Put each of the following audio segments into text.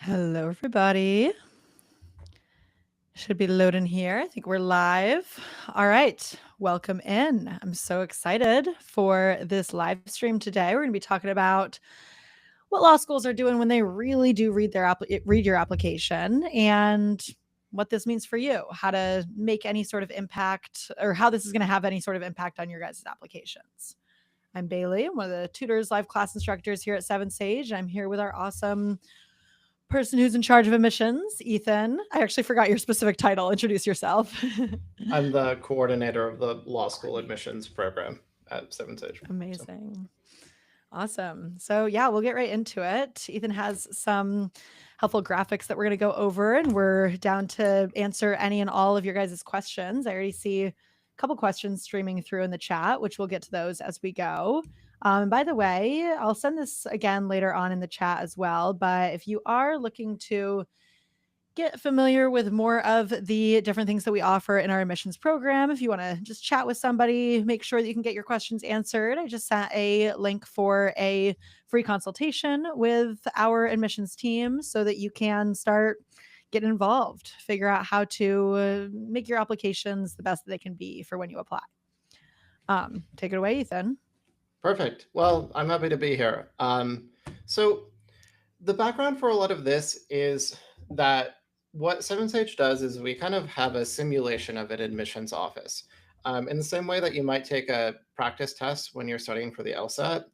Hello, everybody. Should be loading here. I think we're live. All right. Welcome in. I'm so excited for this live stream today. We're going to be talking about what law schools are doing when they really do read your application and what this means for you, how to make any sort of impact or how this is going to have any sort of impact on your guys' applications. I'm Bailey. I'm one of the tutors, live class instructors here at Seven Sage. I'm here with our awesome person who's in charge of admissions, Ethan. I actually forgot your specific title. Introduce yourself. I'm the coordinator of the law school admissions program at Seven Sage. So. Amazing. Awesome. So, yeah, we'll get right into it. Ethan has some helpful graphics that we're going to go over, and we're down to answer any and all of your guys' questions. I already see a couple questions streaming through in the chat, which we'll get to those as we go. By the way, I'll send this again later on in the chat as well. But if you are looking to get familiar with more of the different things that we offer in our admissions program. If you want to just chat with somebody, make sure that you can get your questions answered. I just sent a link for a free consultation with our admissions team so that you can start getting involved, figure out how to make your applications the best that they can be for when you apply. Take it away, Ethan. Perfect. Well, I'm happy to be here. So the background for a lot of this is that what Seven Sage does is we kind of have a simulation of an admissions office. In the same way that you might take a practice test when you're studying for the LSAT,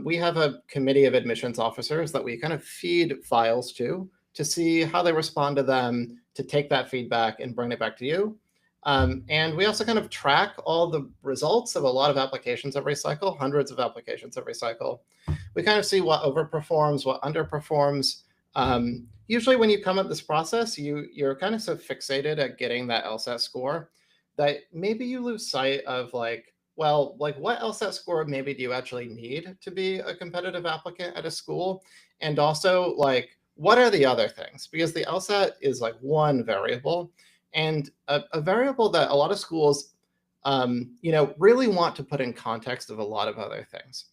we have a committee of admissions officers that we kind of feed files to see how they respond to them, to take that feedback and bring it back to you. And we also kind of track all the results of a lot of applications every cycle, hundreds of applications every cycle. We kind of see what overperforms, what underperforms. Usually when you come at this process, you're kind of so fixated at getting that LSAT score that maybe you lose sight of like what LSAT score maybe do you actually need to be a competitive applicant at a school? And also like, what are the other things? Because the LSAT is like one variable and a variable that a lot of schools, really want to put in context of a lot of other things.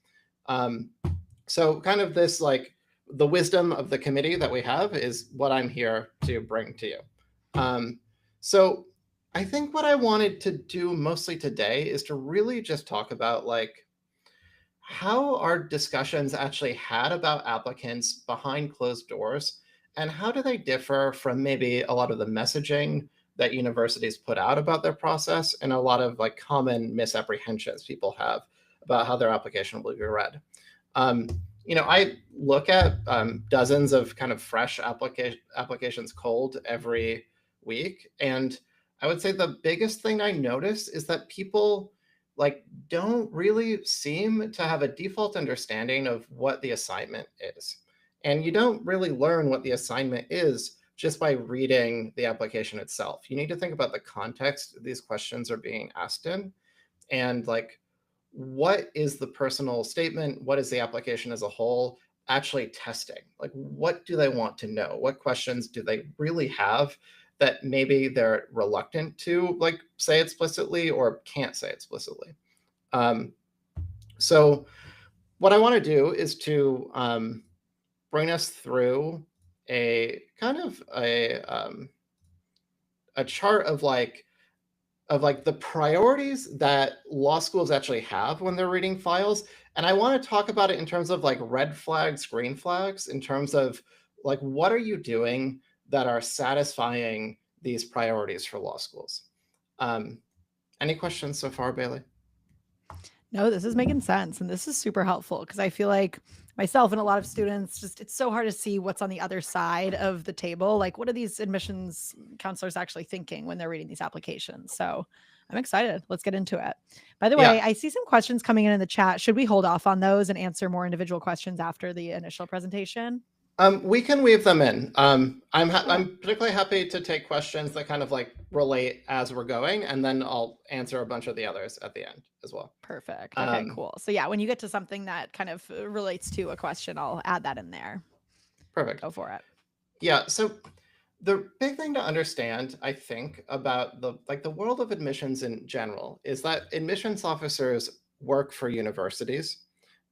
So kind of this like the wisdom of the committee that we have is what I'm here to bring to you. So I think what I wanted to do mostly today is to really just talk about like how are discussions actually had about applicants behind closed doors and how do they differ from maybe a lot of the messaging that universities put out about their process and a lot of like common misapprehensions people have about how their application will be read. I look at dozens of kind of fresh applications cold every week, and I would say the biggest thing I notice is that people like don't really seem to have a default understanding of what the assignment is. And you don't really learn what the assignment is just by reading the application itself. You need to think about the context these questions are being asked in and like what is the personal statement, what is the application as a whole actually testing? Like what do they want to know? What questions do they really have that maybe they're reluctant to like say explicitly or can't say explicitly? So what I want to do is to bring us through a kind of a chart of the priorities that law schools actually have when they're reading files. And I want to talk about it in terms of like red flags, green flags, in terms of like what are you doing that are satisfying these priorities for law schools? Any questions so far, Bailey? No, this is making sense. And this is super helpful because I feel like myself and a lot of students just it's so hard to see what's on the other side of the table. Like, what are these admissions counselors actually thinking when they're reading these applications? So I'm excited. Let's get into it. By the way, Yeah. I see some questions coming in the chat. Should we hold off on those and answer more individual questions after the initial presentation? We can weave them in. I'm Okay. I'm particularly happy to take questions that kind of like relate as we're going, and then I'll answer a bunch of the others at the end as well. Perfect. Okay, Um, cool. So yeah, when you get to something that kind of relates to a question, I'll add that in there. Perfect. Go for it. Yeah. So the big thing to understand, I think, about the world of admissions in general is that admissions officers work for universities.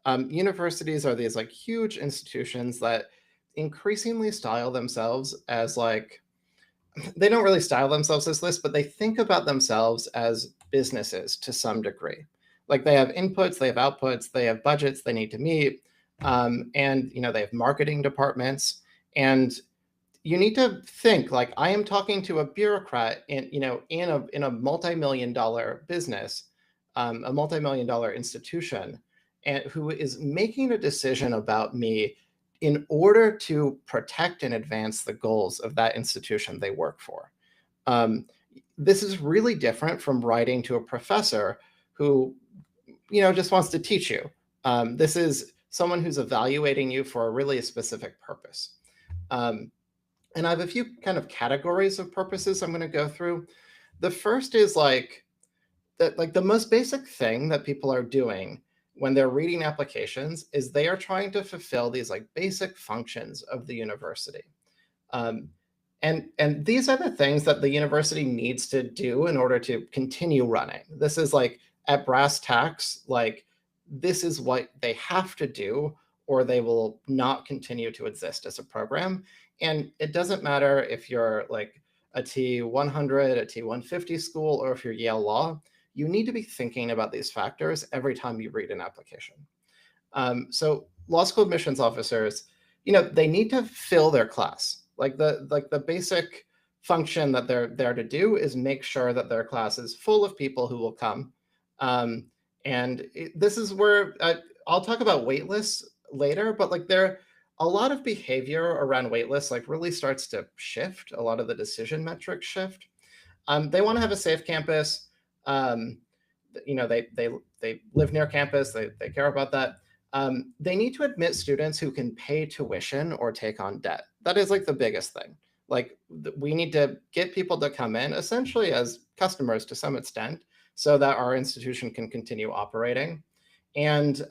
Universities are these like huge institutions that increasingly style themselves as like, they don't really style themselves as this, but they think about themselves as businesses to some degree. Like they have inputs, they have outputs, they have budgets they need to meet, and they have marketing departments, and you need to think like I am talking to a bureaucrat in a multi-million dollar business, a multi-million dollar institution, and who is making a decision about me in order to protect and advance the goals of that institution they work for. Um, this is really different from writing to a professor who just wants to teach you. This is someone who's evaluating you for a really specific purpose. And I have a few kind of categories of purposes I'm going to go through. The first is like that, like the most basic thing that people are doing when they're reading applications is they are trying to fulfill these like basic functions of the university. Um, and these are the things that the university needs to do in order to continue running. This is like at brass tacks, like this is what they have to do, or they will not continue to exist as a program. And it doesn't matter if you're like a T100, a T150 school, or if you're Yale Law, you need to be thinking about these factors every time you read an application. So law school admissions officers, they need to fill their class. Like the basic function that they're there to do is make sure that their class is full of people who will come. This is where I'll talk about wait lists later, but like a lot of behavior around wait lists like really starts to shift. A lot of the decision metrics shift. They want to have a safe campus. They live near campus. They care about that. They need to admit students who can pay tuition or take on debt. That is like the biggest thing. Like we need to get people to come in essentially as customers to some extent so that our institution can continue operating. And,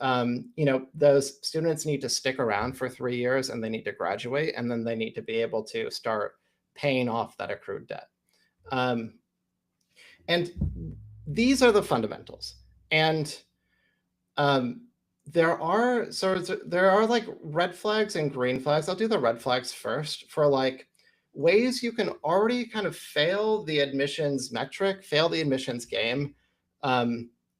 those students need to stick around for 3 years and they need to graduate, and then they need to be able to start paying off that accrued debt. And these are the fundamentals. And there are like red flags and green flags. I'll do the red flags first for like ways you can already kind of fail the admissions metric, fail the admissions game,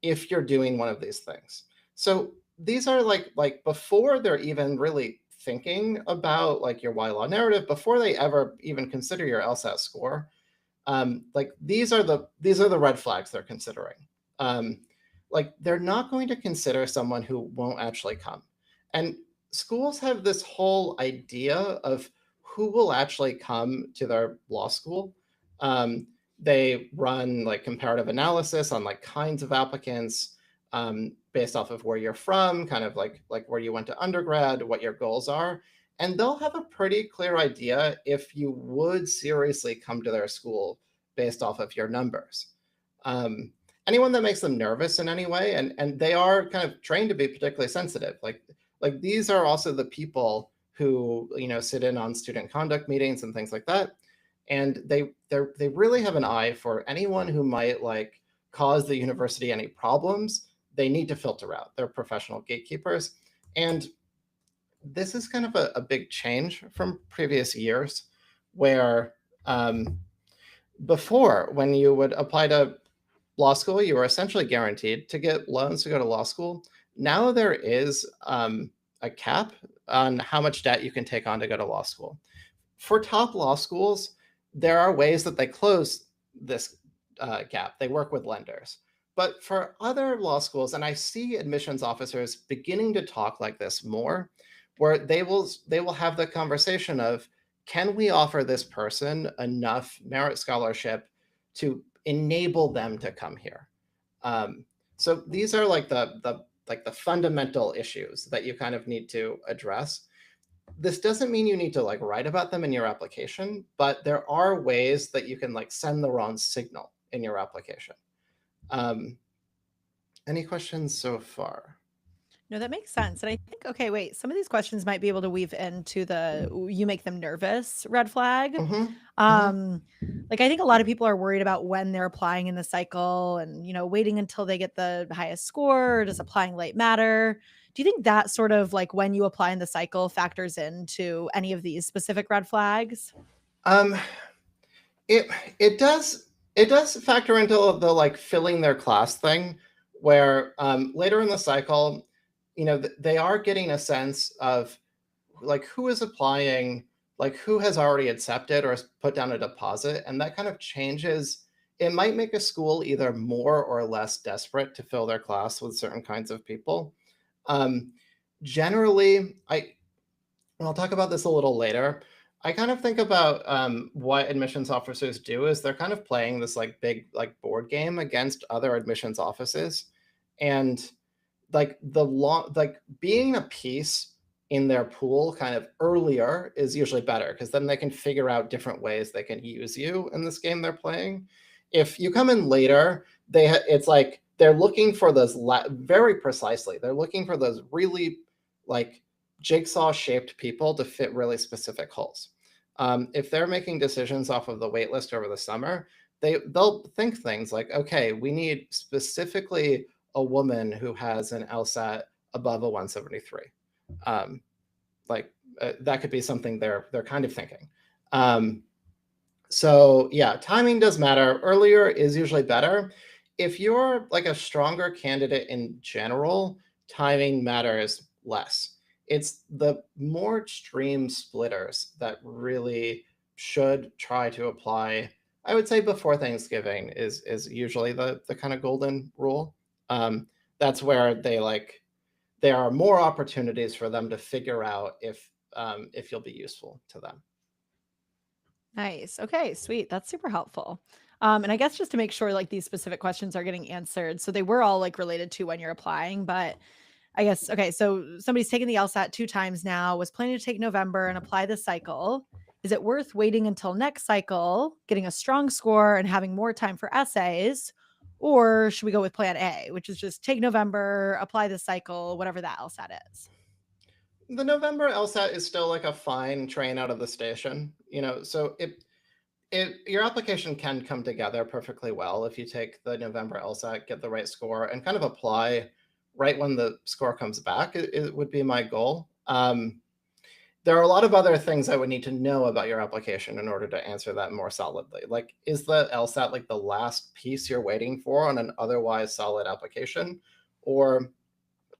if you're doing one of these things. So these are like before they're even really thinking about like your why law narrative, before they ever even consider your LSAT score, like these are the red flags they're considering. Like they're not going to consider someone who won't actually come. And schools have this whole idea of who will actually come to their law school. They run like comparative analysis on like kinds of applicants, based off of where you're from, kind of like where you went to undergrad, what your goals are. And they'll have a pretty clear idea if you would seriously come to their school based off of your numbers. Anyone that makes them nervous in any way, and they are kind of trained to be particularly sensitive. Like these are also the people who sit in on student conduct meetings and things like that, and they really have an eye for anyone who might like cause the university any problems. They need to filter out. They're professional gatekeepers, and this is kind of a big change from previous years, where before, when you would apply to law school, you were essentially guaranteed to get loans to go to law school. Now there is a cap on how much debt you can take on to go to law school. For top law schools, there are ways that they close this gap. They work with lenders. But for other law schools, and I see admissions officers beginning to talk like this more, where they will have the conversation of, can we offer this person enough merit scholarship to enable them to come here? So these are like the fundamental issues that you kind of need to address. This doesn't mean you need to like write about them in your application, but there are ways that you can like send the wrong signal in your application. Any questions so far? No, that makes sense. And I think, okay, wait, some of these questions might be able to weave into the you make them nervous red flag. Like I think a lot of people are worried about when they're applying in the cycle and, waiting until they get the highest score. Or does applying late matter? Do you think that sort of like when you apply in the cycle factors into any of these specific red flags? Um, it it does factor into the like filling their class thing, where later in the cycle, they are getting a sense of like who is applying, like who has already accepted or put down a deposit, and that kind of changes. It might make a school either more or less desperate to fill their class with certain kinds of people. Um, Generally, and I'll talk about this a little later. I kind of think about what admissions officers do is they're kind of playing this like big like board game against other admissions offices, and like like being a piece in their pool kind of earlier is usually better because then they can figure out different ways they can use you in this game they're playing. If you come in later, it's like they're looking for those very precisely. They're looking for those really like jigsaw shaped people to fit really specific holes. If they're making decisions off of the wait list over the summer, they'll think things like, okay, we need specifically a woman who has an LSAT above a 173. Um, that could be something they're kind of thinking. So yeah, timing does matter. Earlier is usually better. If you're like a stronger candidate in general, timing matters less. It's the more extreme splitters that really should try to apply. I would say before Thanksgiving is usually the kind of golden rule. That's where there are more opportunities for them to figure out if you'll be useful to them. Nice. Okay, sweet. That's super helpful. And I guess just to make sure like these specific questions are getting answered. So they were all like related to when you're applying, but I guess okay, so somebody's taken the LSAT 2 times now, was planning to take November and apply this cycle. Is it worth waiting until next cycle, getting a strong score and having more time for essays? Or should we go with plan A, which is just take November, apply the cycle, whatever that LSAT is? The November LSAT is still like a fine train out of the station, so your application can come together perfectly well if you take the November LSAT, get the right score, and kind of apply right when the score comes back. It would be my goal. There are a lot of other things I would need to know about your application in order to answer that more solidly. Like, is the LSAT like the last piece you're waiting for on an otherwise solid application? Or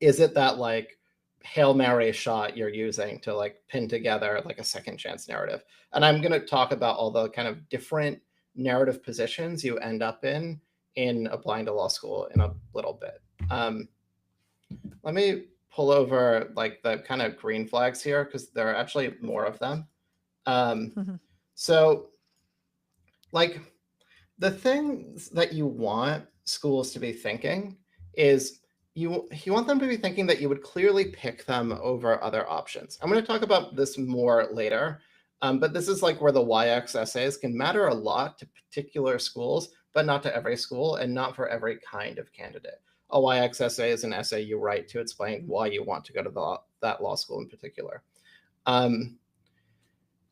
is it that like Hail Mary shot you're using to like pin together like a second chance narrative? And I'm going to talk about all the kind of different narrative positions you end up in applying to law school in a little bit. Let me pull over like the kind of green flags here because there are actually more of them. So like the things that you want schools to be thinking is you want them to be thinking that you would clearly pick them over other options. I'm going to talk about this more later, but this is like where the YX essays can matter a lot to particular schools, but not to every school and not for every kind of candidate. A YX essay is an essay you write to explain why you want to go to that law school in particular.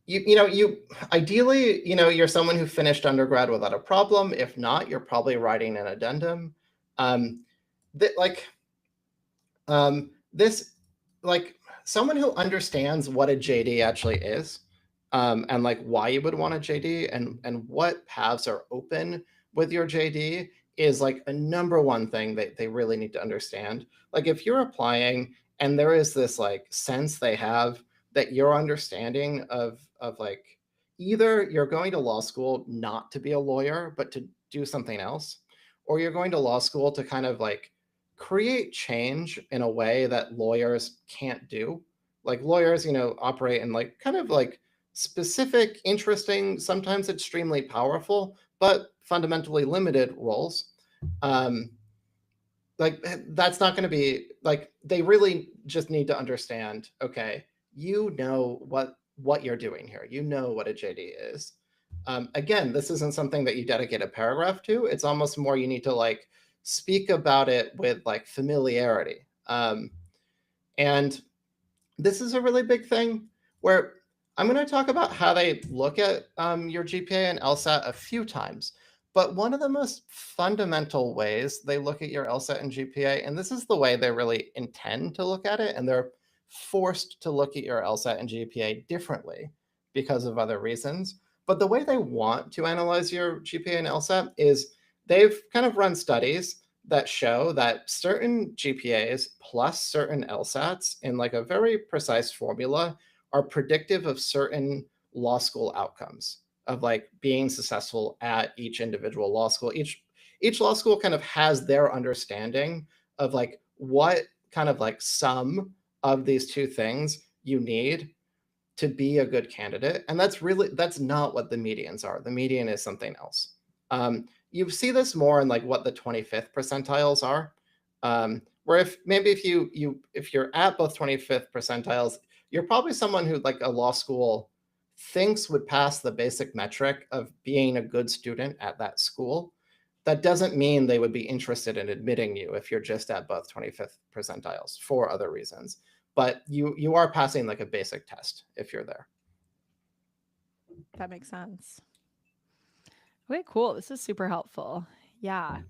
You ideally, you're someone who finished undergrad without a problem. If not, you're probably writing an addendum. This like someone who understands what a JD actually is, and like why you would want a JD and what paths are open with your JD is like a number one thing that they really need to understand. Like if you're applying and there is this like sense they have that your understanding of like either you're going to law school not to be a lawyer but to do something else, or you're going to law school to kind of like create change in a way that lawyers can't do. Like lawyers, operate in like kind of like specific, interesting, sometimes extremely powerful, but fundamentally limited roles. Like that's not going to be like they really just need to understand, okay, what you're doing here. You know what a JD is. Again, this isn't something that you dedicate a paragraph to. It's almost more you need to like speak about it with like familiarity. And this is a really big thing where I'm going to talk about how they look at your GPA and LSAT a few times. But one of the most fundamental ways they look at your LSAT and GPA, and this is the way they really intend to look at it, and they're forced to look at your LSAT and GPA differently because of other reasons. But the way they want to analyze your GPA and LSAT is they've kind of run studies that show that certain GPAs plus certain LSATs in like a very precise formula are predictive of certain law school outcomes of like being successful at each individual law school. Each law school kind of has their understanding of like what kind of like sum of these two things you need to be a good candidate. And that's not what the medians are. The median is something else. You see this more in like what the 25th percentiles are. Where if you're at both 25th percentiles, you're probably someone who like a law school thinks would pass the basic metric of being a good student at that school. That doesn't mean they would be interested in admitting you if you're just at both 25th percentiles for other reasons. But you are passing like a basic test if you're there. That makes sense. Okay, cool. This is super helpful. Yeah.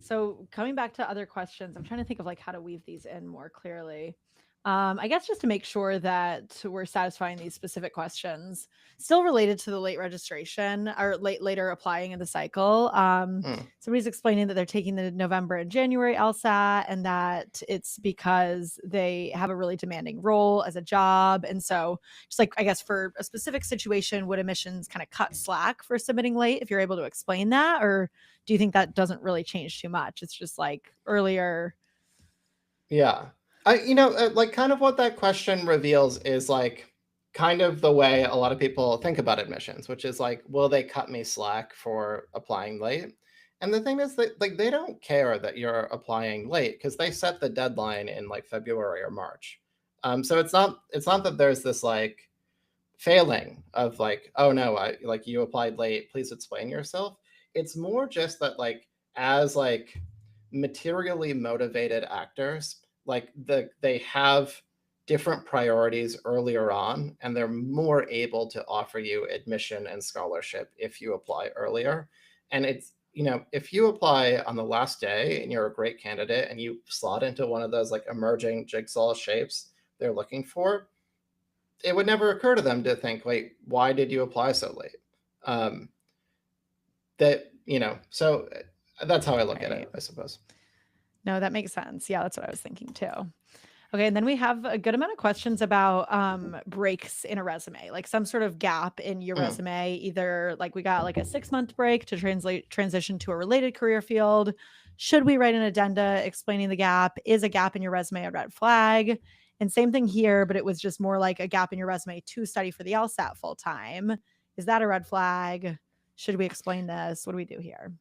So coming back to other questions, I'm trying to think of like how to weave these in more clearly. I guess just to make sure that we're satisfying these specific questions, still related to the late registration or later applying in the cycle. Somebody's explaining that they're taking the November and January LSAT, and that it's because they have a really demanding role as a job. And so, just like I guess for a specific situation, would admissions kind of cut slack for submitting late if you're able to explain that, or do you think that doesn't really change too much? It's just like earlier. Yeah. Like kind of what that question reveals is like kind of the way a lot of people think about admissions, which is like, will they cut me slack for applying late? And the thing is that like they don't care that you're applying late because they set the deadline in like February or March. So it's not that there's this like failing of like, oh no, I like you applied late, please explain yourself. It's more just that like as like materially motivated actors, like they have different priorities earlier on and they're more able to offer you admission and scholarship if you apply earlier. And it's, if you apply on the last day and you're a great candidate and you slot into one of those like emerging jigsaw shapes they're looking for, it would never occur to them to think, wait, why did you apply so late? So that's how I look at it, I suppose. No, that makes sense. Yeah, that's what I was thinking too. Okay, and then we have a good amount of questions about breaks in a resume, like some sort of gap in your resume. Either like we got like a 6-month break to transition to a related career field. Should we write an addenda explaining the gap? Is a gap in your resume a red flag? And same thing here, but it was just more like a gap in your resume to study for the LSAT full time. Is that a red flag? Should we explain this? What do we do here?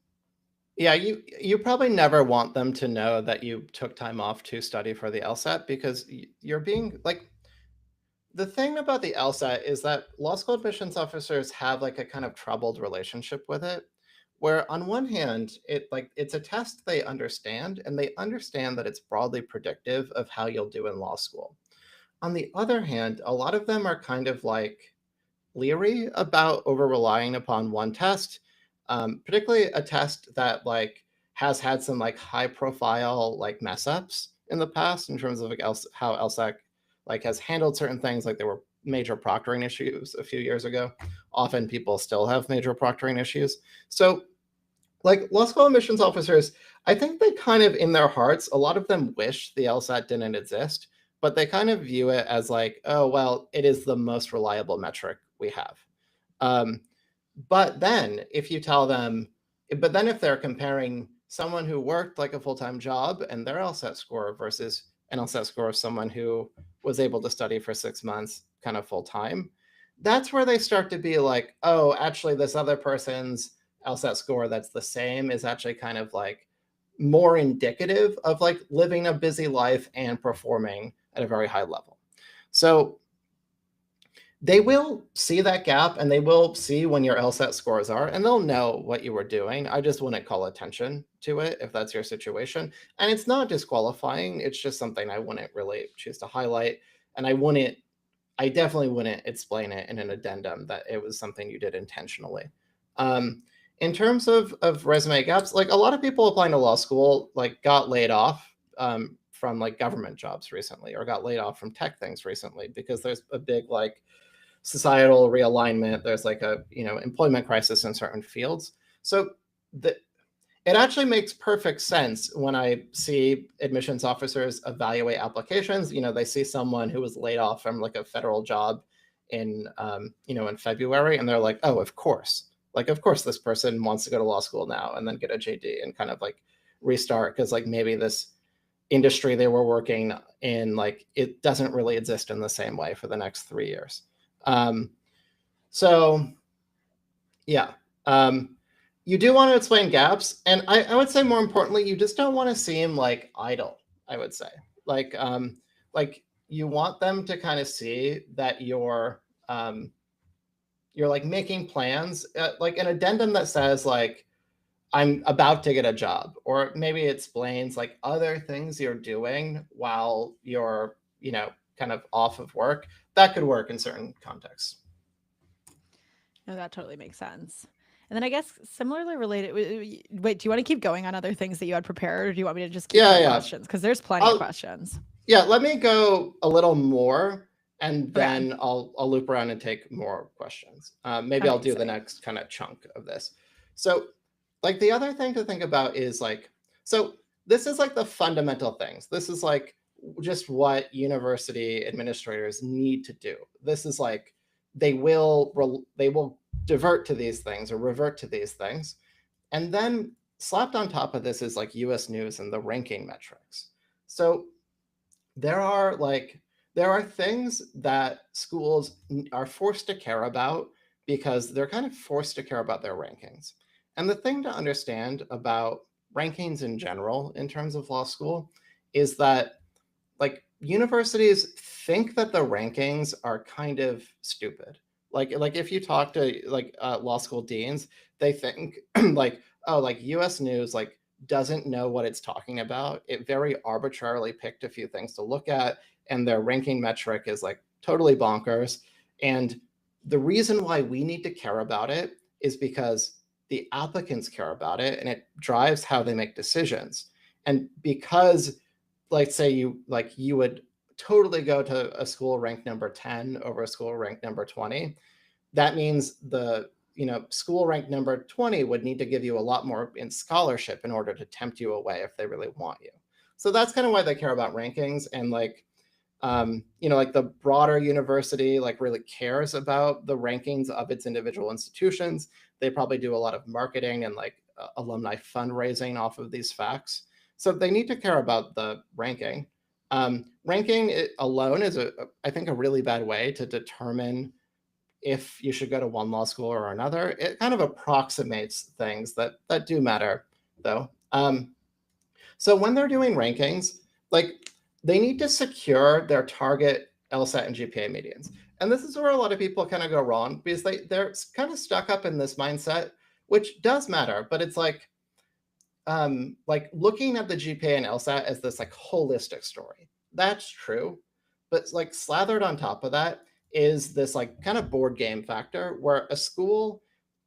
Yeah, you probably never want them to know that you took time off to study for the LSAT because you're being like, the thing about the LSAT is that law school admissions officers have like a kind of troubled relationship with it, where on one hand, it's a test they understand and they understand that it's broadly predictive of how you'll do in law school. On the other hand, a lot of them are kind of like leery about over relying upon one test, particularly a test that like has had some like high profile like mess ups in the past in terms of like how LSAC like has handled certain things. Like there were major proctoring issues a few years ago. Often people still have major proctoring issues. So like law school admissions officers, I think they kind of in their hearts, a lot of them wish the LSAT didn't exist, but they kind of view it as like, oh, well, it is the most reliable metric we have. Um, but then if you tell them, but then if they're comparing someone who worked like a full-time job and their LSAT score versus an LSAT score of someone who was able to study for 6 months kind of full-time, that's where they start to be like, oh, actually this other person's LSAT score that's the same is actually kind of like more indicative of like living a busy life and performing at a very high level. So they will see that gap and they will see when your LSAT scores are, and they'll know what you were doing. I just wouldn't call attention to it if that's your situation. And it's not disqualifying. It's just something I wouldn't really choose to highlight. And I definitely wouldn't explain it in an addendum that it was something you did intentionally. in terms of resume gaps, like a lot of people applying to law school like got laid off from like government jobs recently, or got laid off from tech things recently, because there's a big like societal realignment. There's like a employment crisis in certain fields. So the it actually makes perfect sense when I see admissions officers evaluate applications. They see someone who was laid off from like a federal job in in February, and they're like, oh, of course. Like, of course, this person wants to go to law school now and then get a JD and kind of like restart, because like maybe this industry they were working in, like it doesn't really exist in the same way for the next 3 years. So yeah. You do want to explain gaps, and I would say more importantly, you just don't want to seem like idle. I would say, like you want them to kind of see that you're like making plans, like an addendum that says like I'm about to get a job, or maybe it explains like other things you're doing while you're kind of off of work. That could work in certain contexts. No, that totally makes sense. And then I guess similarly related. Wait, do you want to keep going on other things that you had prepared, or do you want me to just keep going questions? Because there's plenty of questions. Yeah, let me go a little more, and then I'll loop around and take more questions. Maybe I'll do the next kind of chunk of this. So, like the other thing to think about is like, so this is like the fundamental things. This is like just what university administrators need to do. This is like they will divert to these things or revert to these things. And then slapped on top of this is like US News and the ranking metrics. So there are things that schools are forced to care about because they're kind of forced to care about their rankings. And the thing to understand about rankings in general in terms of law school is that like universities think that the rankings are kind of stupid. Like if you talk to like law school deans, they think like, oh, like US News like doesn't know what it's talking about. It very arbitrarily picked a few things to look at, and their ranking metric is like totally bonkers. And the reason why we need to care about it is because the applicants care about it, and it drives how they make decisions. And because, like, say you would totally go to a school ranked number 10 over a school ranked number 20, that means the school ranked number 20 would need to give you a lot more in scholarship in order to tempt you away if they really want you. So that's kind of why they care about rankings. And like like the broader university like really cares about the rankings of its individual institutions. They probably do a lot of marketing and like alumni fundraising off of these facts. So they need to care about the ranking. Ranking alone is I think a really bad way to determine if you should go to one law school or another. It kind of approximates things that do matter, though. So when they're doing rankings, like they need to secure their target LSAT and GPA medians. And this is where a lot of people kind of go wrong, because they're kind of stuck up in this mindset, which does matter, but it's like looking at the GPA and LSAT as this like holistic story. That's true, but like slathered on top of that is this like kind of board game factor where a school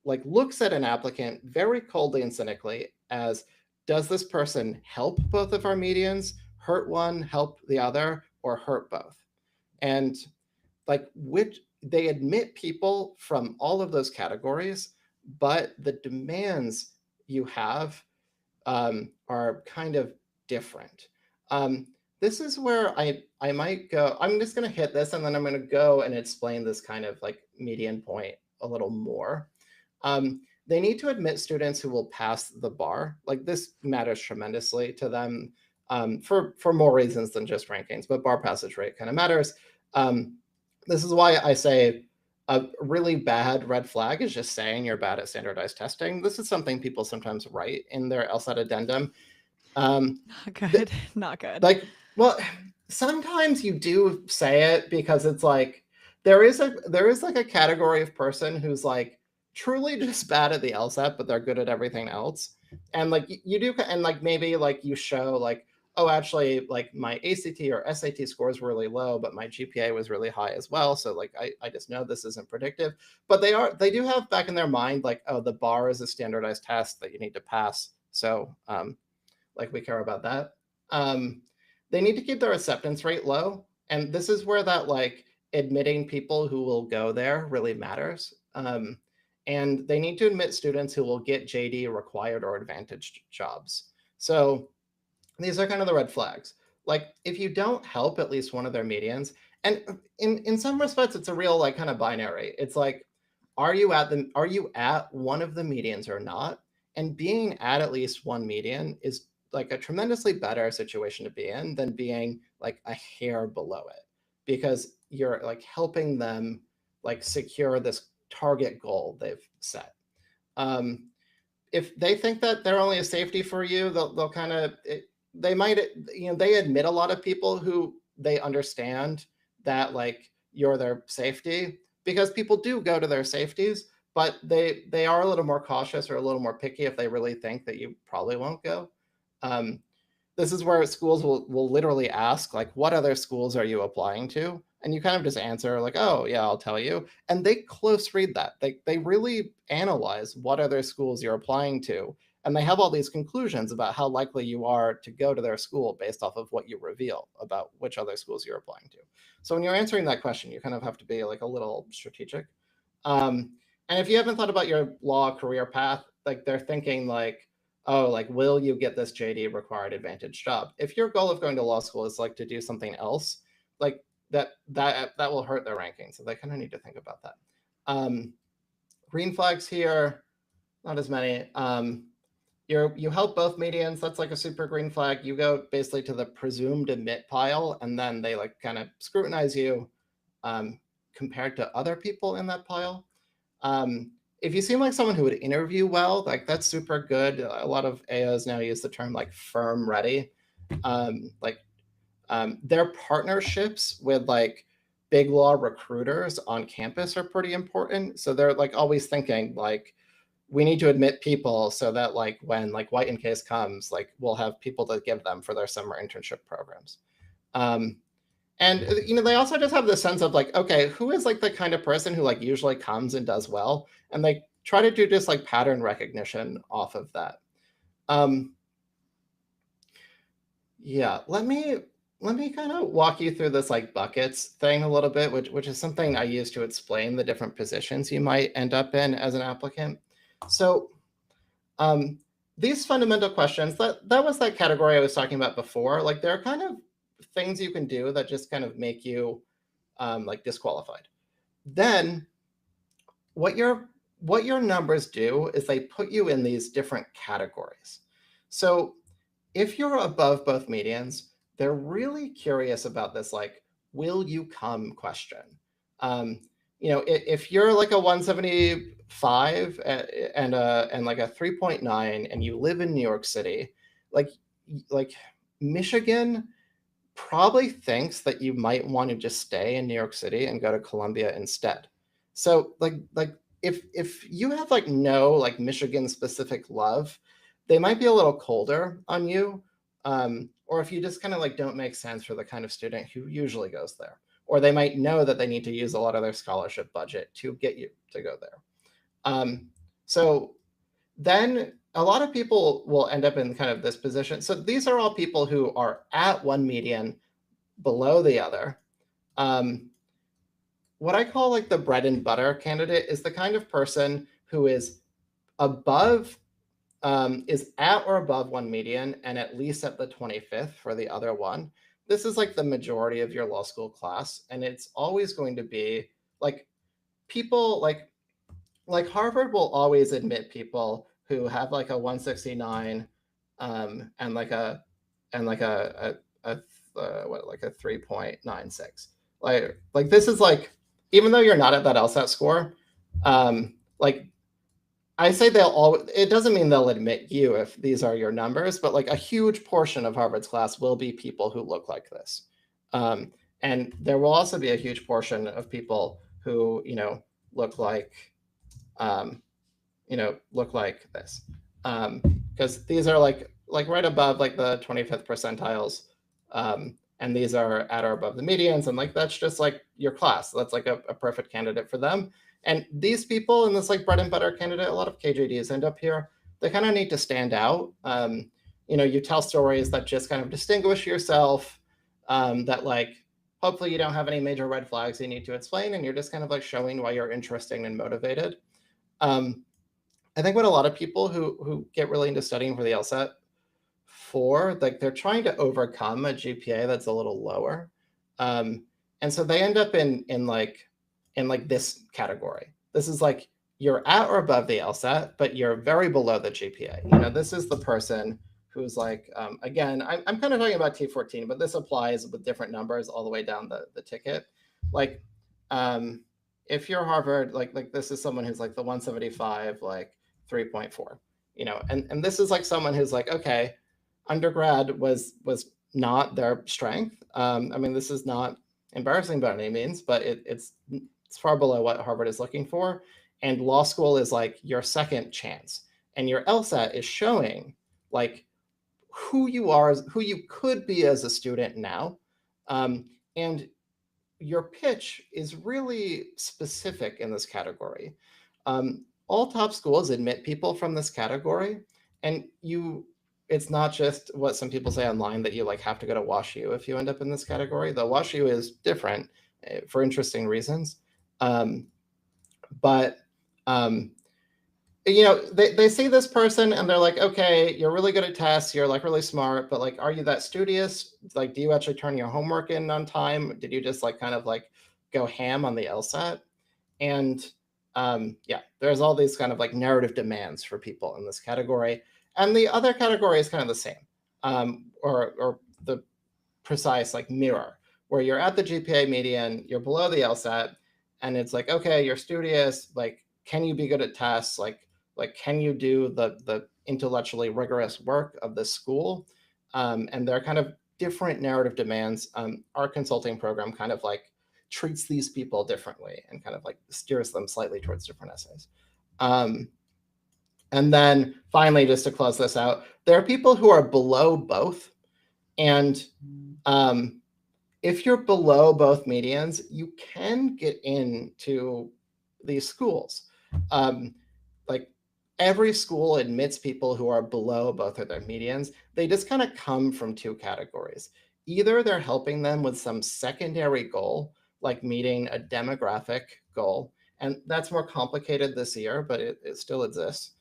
like looks at an applicant very coldly and cynically as, does this person help both of our medians, hurt one, help the other, or hurt both? And like they admit people from all of those categories, but the demands you have are kind of different. This is where I might go. I'm just going to hit this, and then I'm going to go and explain this kind of like median point a little more. They need to admit students who will pass the bar. Like this matters tremendously to them for more reasons than just rankings, but bar passage rate kind of matters. This is why I say a really bad red flag is just saying you're bad at standardized testing. This is something people sometimes write in their LSAT addendum. Not good. Not good. Like, well, sometimes you do say it because it's like there is like a category of person who's like truly just bad at the LSAT, but they're good at everything else. And like you do, and like maybe like you show like, oh, actually, like my ACT or SAT scores were really low, but my GPA was really high as well. So like I just know this isn't predictive. But they do have back in their mind like, oh, the bar is a standardized test that you need to pass. So like we care about that. They need to keep their acceptance rate low. And this is where that like admitting people who will go there really matters. And they need to admit students who will get JD required or advantaged jobs. So these are kind of the red flags. Like if you don't help at least one of their medians, and in some respects, it's a real like kind of binary. It's like, are you at one of the medians or not? And being at least one median is like a tremendously better situation to be in than being like a hair below it, because you're like helping them like secure this target goal they've set. If they think that they're only a safety for you, they'll kind of, they might, they admit a lot of people who they understand that like you're their safety, because people do go to their safeties, but they are a little more cautious or a little more picky if they really think that you probably won't go. This is where schools will literally ask like, what other schools are you applying to? And you kind of just answer like, oh yeah, I'll tell you. And they close read that. They really analyze what other schools you're applying to. And they have all these conclusions about how likely you are to go to their school based off of what you reveal about which other schools you're applying to. So when you're answering that question, you kind of have to be like a little strategic. And if you haven't thought about your law career path, like they're thinking like, oh, like, will you get this JD required advantage job? If your goal of going to law school is like to do something else, like that will hurt their ranking. So they kind of need to think about that. Green flags here, not as many. You help both medians. That's like a super green flag. You go basically to the presumed admit pile, and then they like kind of scrutinize you compared to other people in that pile. If you seem like someone who would interview well, like that's super good. A lot of AOs now use the term like firm ready. Their partnerships with like big law recruiters on campus are pretty important. So they're like always thinking like, we need to admit people so that like when like White and Case comes, like we'll have people to give them for their summer internship programs. And they also just have this sense of like, okay, who is like the kind of person who like usually comes and does well, and they try to do just like pattern recognition off of that. Yeah, let me kind of walk you through this like buckets thing a little bit, which is something I use to explain the different positions you might end up in as an applicant. So these fundamental questions, that was that category I was talking about before. Like there are kind of things you can do that just kind of make you like disqualified. Then what your numbers do is they put you in these different categories. So if you're above both medians, they're really curious about this like, will you come question. If you're like a 175 and like a 3.9 and you live in New York City, like Michigan probably thinks that you might want to just stay in New York City and go to Columbia instead. So like if you have like no like Michigan specific love, they might be a little colder on you. Or if you just kind of like don't make sense for the kind of student who usually goes there, or they might know that they need to use a lot of their scholarship budget to get you to go there. So then a lot of people will end up in kind of this position. So these are all people who are at one median below the other. What I call like the bread and butter candidate is the kind of person who is above, is at or above one median and at least at the 25th for the other one. This is like the majority of your law school class. And it's always going to be like people like Harvard will always admit people who have like a 169 and like a 3.96. Like this is like, even though you're not at that LSAT score, like I say it doesn't mean they'll admit you if these are your numbers, but like a huge portion of Harvard's class will be people who look like this. And there will also be a huge portion of people who, look like this. Because these are like like right above like the 25th percentiles. And these are at or above the medians. And like, that's just like your class. That's like a perfect candidate for them. And these people in this like bread and butter candidate, a lot of KJDs end up here. They kind of need to stand out. You tell stories that just kind of distinguish yourself, that like, hopefully you don't have any major red flags you need to explain, and you're just kind of like showing why you're interesting and motivated. I think what a lot of people who get really into studying for the LSAT for, like they're trying to overcome a GPA that's a little lower. And so they end up in like this category. This is like you're at or above the LSAT, but you're very below the GPA. This is the person who's like, again, I'm kind of talking about T14, but this applies with different numbers all the way down the ticket. Like, if you're Harvard, like this is someone who's like the 175, like 3.4, and this is like someone who's like, okay, undergrad was not their strength. I mean, this is not embarrassing by any means, but it's far below what Harvard is looking for. And law school is like your second chance. And your LSAT is showing like who you are, who you could be as a student now. And your pitch is really specific in this category. All top schools admit people from this category, and it's not just what some people say online that you like have to go to WashU if you end up in this category. The WashU is different for interesting reasons. But they see this person and they're like, okay, you're really good at tests, you're like really smart, but like, are you that studious? Like, do you actually turn your homework in on time? Did you just like kind of like go ham on the LSAT? And there's all these kind of like narrative demands for people in this category. And the other category is kind of the same, or the precise like mirror, where you're at the GPA median, you're below the LSAT, and it's like, okay, you're studious, like, can you be good at tests? Like can you do the intellectually rigorous work of the school? And they're kind of different narrative demands. Our consulting program kind of like treats these people differently and kind of like steers them slightly towards different essays. And then finally, just to close this out, there are people who are below both. And if you're below both medians, you can get into these schools. Like every school admits people who are below both of their medians. They just kind of come from two categories. Either they're helping them with some secondary goal, like meeting a demographic goal, and that's more complicated this year, but it still exists.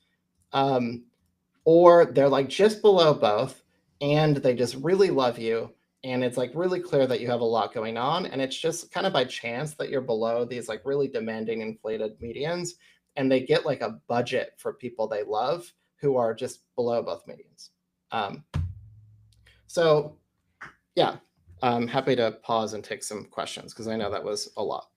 Or they're like just below both, and they just really love you, and it's like really clear that you have a lot going on, and it's just kind of by chance that you're below these like really demanding inflated medians, and they get like a budget for people they love who are just below both medians. So yeah, I'm happy to pause and take some questions because I know that was a lot.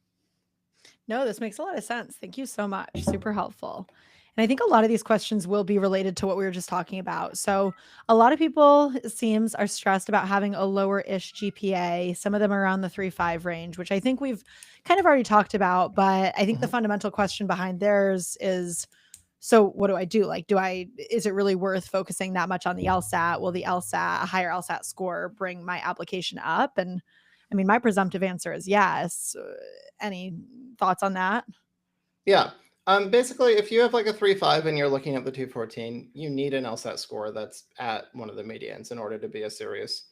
No, this makes a lot of sense. Thank you so much. Super helpful. And I think a lot of these questions will be related to what we were just talking about. So, a lot of people, it seems, are stressed about having a lower ish GPA. Some of them are around the 3.5 range, which I think we've kind of already talked about. But I think the fundamental question behind theirs is, so what do I do? Like, is it really worth focusing that much on the LSAT? Will the LSAT, a higher LSAT score, bring my application up? And I mean, my presumptive answer is yes. Any thoughts on that? Yeah. Basically, if you have like a 3.5 and you're looking at the 214, you need an LSAT score that's at one of the medians in order to be a serious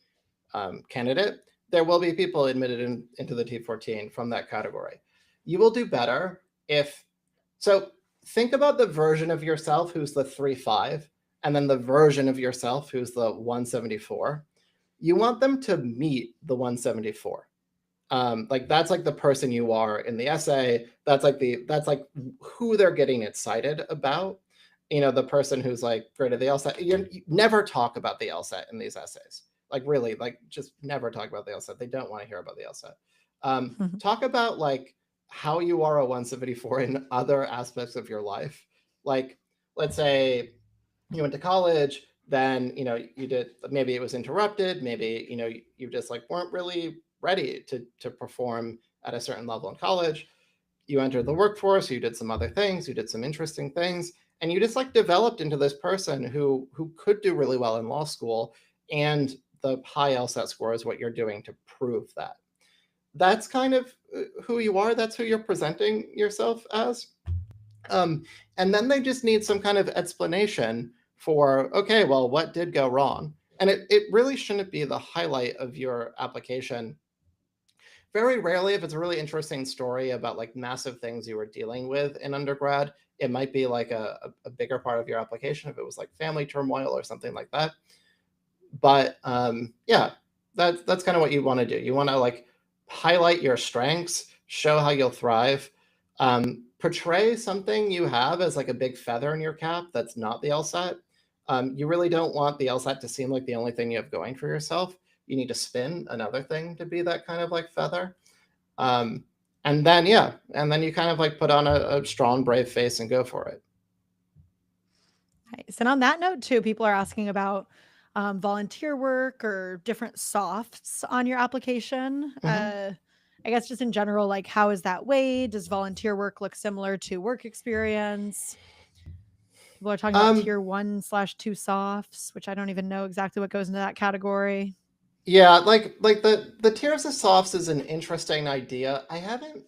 candidate. There will be people admitted into the T14 from that category. You will do better so think about the version of yourself who's the 3.5, and then the version of yourself who's the 174. You want them to meet the 174. Like that's like the person you are in the essay. That's like who they're getting excited about. The person who's like great at the LSAT. You never talk about the LSAT in these essays. Like really, like just never talk about the LSAT. They don't want to hear about the LSAT. Talk about like how you are a 174 in other aspects of your life. Like let's say you went to college, then you did, maybe it was interrupted, maybe you just like weren't really ready to perform at a certain level in college. You entered the workforce, you did some other things, you did some interesting things, and you just like developed into this person who could do really well in law school, and the high LSAT score is what you're doing to prove that. That's kind of who you are. That's who you're presenting yourself as. And then they just need some kind of explanation for, okay, well, what did go wrong? And it really shouldn't be the highlight of your application. Very rarely, if it's a really interesting story about like massive things you were dealing with in undergrad, it might be like a bigger part of your application if it was like family turmoil or something like that. But yeah, that's kind of what you want to do. You want to like highlight your strengths, show how you'll thrive, portray something you have as like a big feather in your cap that's not the LSAT. You really don't want the LSAT to seem like the only thing you have going for yourself. You need to spin another thing to be that kind of like feather. And then, yeah, and then you kind of like put on a strong, brave face and go for it. Nice. And on that note, too, people are asking about volunteer work or different softs on your application. Mhm. I guess just in general, like how is that weighed? Does volunteer work look similar to work experience? People are talking about Um, tier 1/2 softs, which I don't even know exactly what goes into that category. yeah, like the tiers of softs is an interesting idea. I haven't,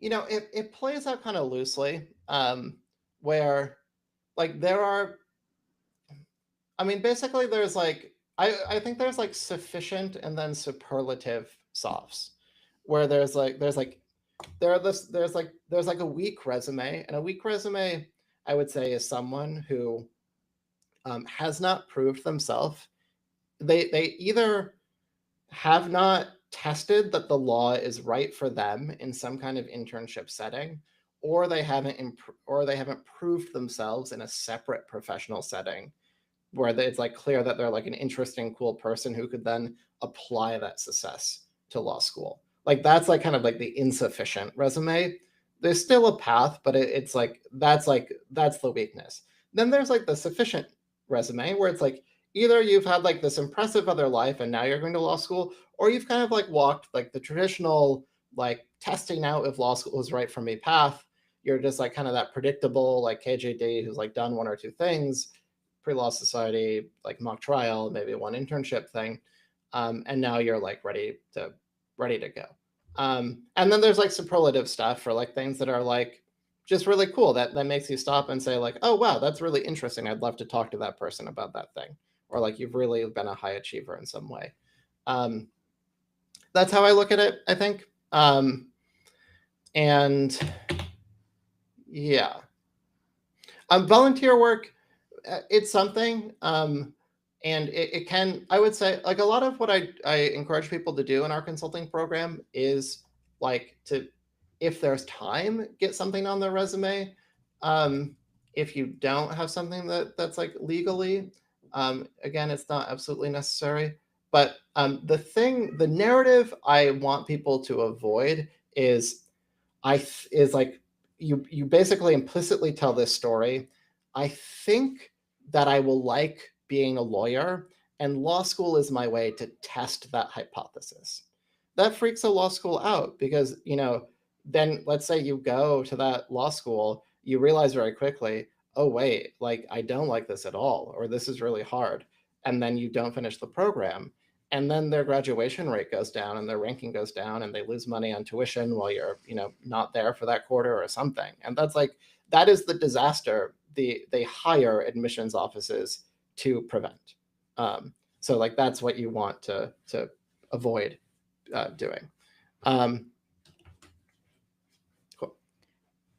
it plays out kind of loosely, where like there are, I mean, basically there's like I think there's like sufficient and then superlative softs, where there's like a weak resume, and a weak resume I would say is someone who has not proved themselves. They either have not tested that the law is right for them in some kind of internship setting, or they haven't proved themselves in a separate professional setting where it's like clear that they're like an interesting, cool person who could then apply that success to law school. Like that's like kind of like the insufficient resume. There's still a path, but it's like that's the weakness. Then there's like the sufficient resume where it's like either you've had like this impressive other life and now you're going to law school, or you've kind of like walked like the traditional like testing out if law school is right for me path. You're just like kind of that predictable like KJD who's like done one or two things, pre-law society, like mock trial, maybe one internship thing, and now you're like ready to go. And then there's like superlative stuff for like things that are like just really cool that makes you stop and say like, oh wow, that's really interesting. I'd love to talk to that person about that thing, or like you've really been a high achiever in some way. Um, that's how I look at it, I think. And yeah, volunteer work, it's something, and it can, I would say, like a lot of what I encourage people to do in our consulting program is like to, if there's time, get something on their resume. Um, if you don't have something that's like legally, again, it's not absolutely necessary. But the narrative I want people to avoid is is like you basically implicitly tell this story. I think that I will like being a lawyer, and law school is my way to test that hypothesis. That freaks a law school out because, then let's say you go to that law school, you realize very quickly, oh, wait, like I don't like this at all, or this is really hard. And then you don't finish the program. And then their graduation rate goes down and their ranking goes down and they lose money on tuition while you're, not there for that quarter or something. And that is the disaster they hire admissions offices to prevent. So like that's what you want to avoid doing. Cool.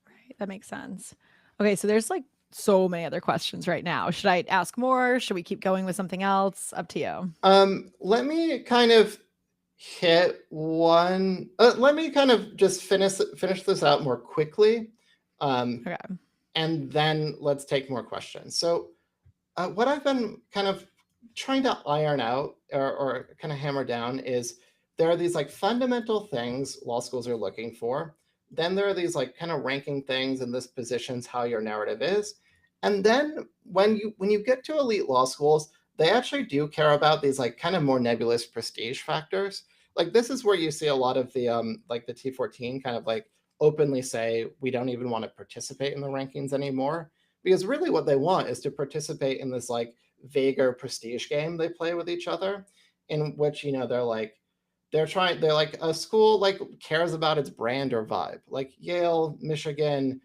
Right. That makes sense. Okay. So there's like so many other questions right now. Should I ask more? Should we keep going with something else? Up to you. Let me kind of hit one. Let me kind of just finish this out more quickly, Okay. and then let's take more questions. So, what I've been kind of trying to iron out or kind of hammer down is there are these like fundamental things law schools are looking for. Then there are these like kind of ranking things, and this positions how your narrative is. And then when you get to elite law schools, they actually do care about these like kind of more nebulous prestige factors. Like this is where you see a lot of the like the T14 kind of like openly say we don't even want to participate in the rankings anymore, because really what they want is to participate in this like vaguer prestige game they play with each other, in which, they're like a school like cares about its brand or vibe, like Yale, Michigan,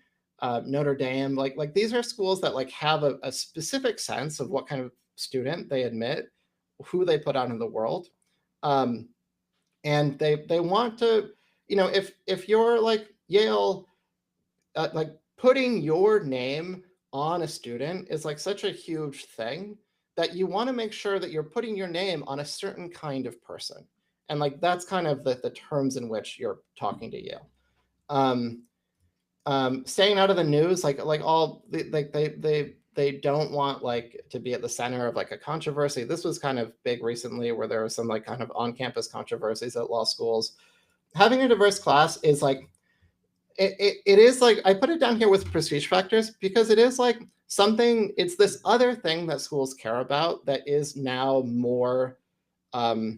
Notre Dame. Like these are schools that like have a specific sense of what kind of student they admit, who they put out in the world, um, and they want to, if you're like Yale, like putting your name on a student is like such a huge thing that you want to make sure that you're putting your name on a certain kind of person, and like that's kind of the terms in which you're talking to Yale. um, Staying out of the news, like all like they don't want like to be at the center of like a controversy. This was kind of big recently, where there was some like kind of on-campus controversies at law schools. Having a diverse class is like it is like, I put it down here with prestige factors because it is like something, it's this other thing that schools care about that is now more, the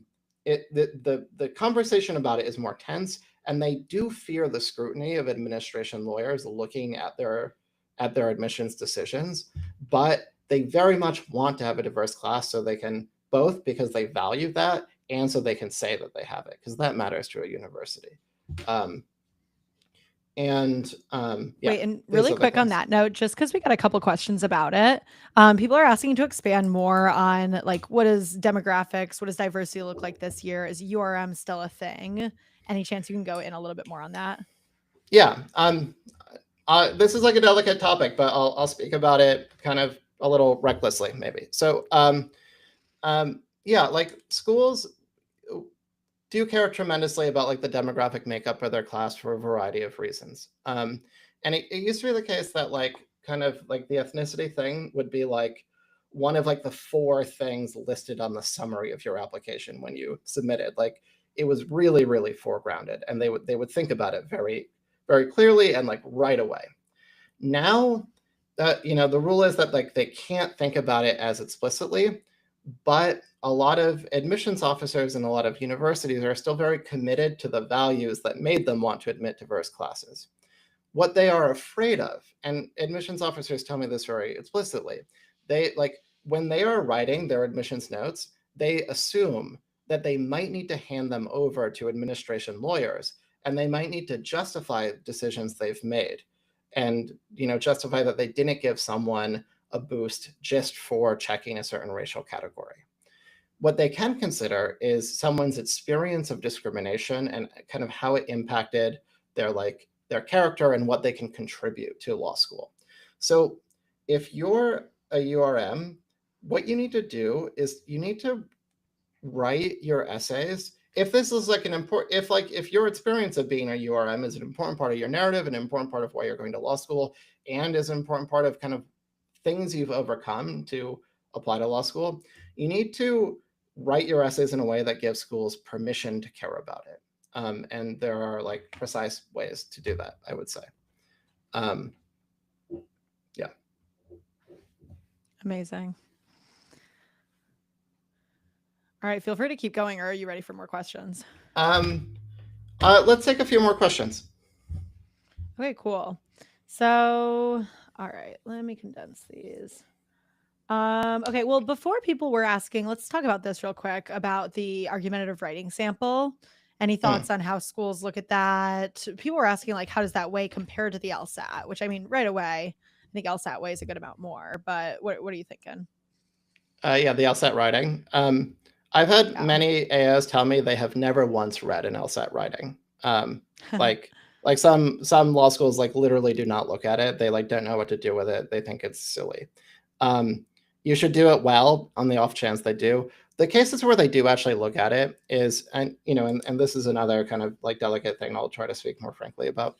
conversation about it is more tense, and they do fear the scrutiny of administration lawyers looking at their admissions decisions, but they very much want to have a diverse class so they can, both because they value that and so they can say that they have it, because that matters to a university. Yeah, Wait, and these really are the quick on things. that note, just because we got a couple questions about it, people are asking to expand more on like what is demographics, what does diversity look like this year? Is URM still a thing? Any chance you can go in a little bit more on that? Yeah, this is like a delicate topic, but I'll speak about it kind of a little recklessly, maybe. So, yeah, like schools do care tremendously about like the demographic makeup of their class for a variety of reasons. And it used to be the case that like kind of like the ethnicity thing would be like one of like the 4 things listed on the summary of your application when you submitted. Like it was really, really foregrounded, and they would think about it very, very clearly and like right away. Now that, the rule is that like they can't think about it as explicitly, but a lot of admissions officers and a lot of universities are still very committed to the values that made them want to admit diverse classes. What they are afraid of, and admissions officers tell me this very explicitly, they like when they are writing their admissions notes, they assume that they might need to hand them over to administration lawyers, and they might need to justify decisions they've made, and justify that they didn't give someone a boost just for checking a certain racial category. What they can consider is someone's experience of discrimination and kind of how it impacted their character and what they can contribute to law school. So if you're a URM, what you need to do is you need to write your essays. If this is like an important, if your experience of being a URM is an important part of your narrative, an important part of why you're going to law school, and is an important part of kind of things you've overcome to apply to law school, you need to write your essays in a way that gives schools permission to care about it. And there are like precise ways to do that, I would say. Yeah. Amazing. All right, feel free to keep going, or are you ready for more questions? Let's take a few more questions. Okay, cool. So, all right, let me condense these. Okay, well, before people were asking, let's talk about this real quick about the argumentative writing sample. Any thoughts on how schools look at that? People were asking, like, how does that weigh compared to the LSAT? Which, I mean, right away, I think LSAT weighs a good amount more. But what are you thinking? Yeah, the LSAT writing. I've had Yeah. many AOs tell me they have never once read an LSAT writing. Like some law schools like literally do not look at it. They like don't know what to do with it. They think it's silly. You should do it well on the off chance they do. The cases where they do actually look at it is, and this is another kind of like delicate thing I'll try to speak more frankly about.